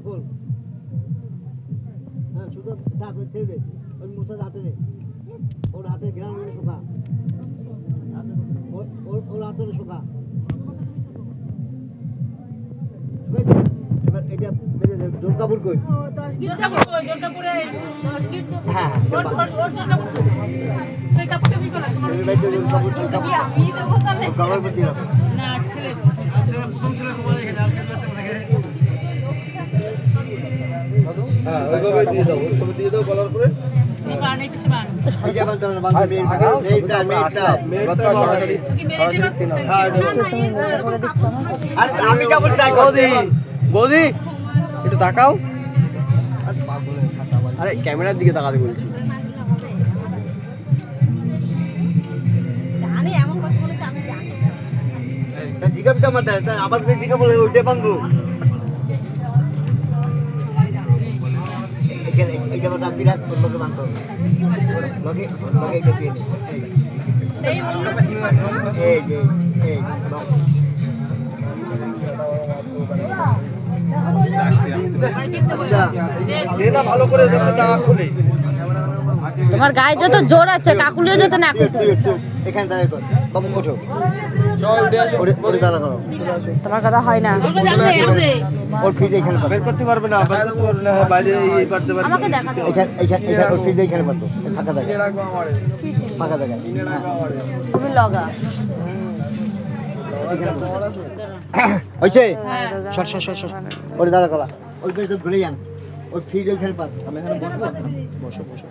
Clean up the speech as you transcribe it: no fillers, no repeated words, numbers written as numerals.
খোল। হ্যাঁ শুধু থাক ছেড়ে দে ওই মুসার হাতে নে ওর হাতে গ্রাম শোকা ওর হাতে শোকা এবার এটা জোর কাপড় কই হ্যাঁ সেই কাপড়টা কি করা আমি দেবো তাহলে কাপড় পরতে না ছেলে একদম ছেলে তোমার এখানে আর কেন আছে মনে করে হ্যাঁ ওইভাবে দিয়ে দাও ওইভাবে দিয়ে দাও বলার পরে বানাই কিছু বানাই এই যে বানাতে বানাবে এইটা মেয়েটা সরাসরি সিনা হ্যাঁ তুমি করে দিচ্ছ আরে আমি যা বলছি তাই বৌদি বৌদি একটু তাকাও আরে ক্যামেরার দিকে তাকাতে বলছি জানি এমন কথা বলে আমি জানি তা জিজ্ঞাসা তো আমার দাদা আবার যদি জিজ্ঞাসা বলে ওইটা বানবো এখানে এই জায়গাটা বিরাট লোকে বানতে হবে লোকে লোকে এটা দিয়ে এই বাস আচ্ছা দেনা ভালো করে যাতে না খুলে তোমার গায়ে যত জোর আছে কাকুলিও যত না এখানে দাঁড়াই কর বাবু ওঠো চল উঠে আসো ওরে দাঁড়া করো তোমার কথা হয় না ওর ফ্রিজে এখানে বের করতে পারবে না বের করতে পারবে না বাইরে এই পারতে পারবে আমাকে দেখাতে এখানে ওর ফ্রিজে এখানে পাতো ফাঁকা জায়গা ফাঁকা জায়গা তুমি লগা হইছে সর সর সর সর ওরে দাঁড়া করা ওই তো ঘুরে যান ওর ফ্রিজে এখানে পাতো আমি এখানে বসো বসো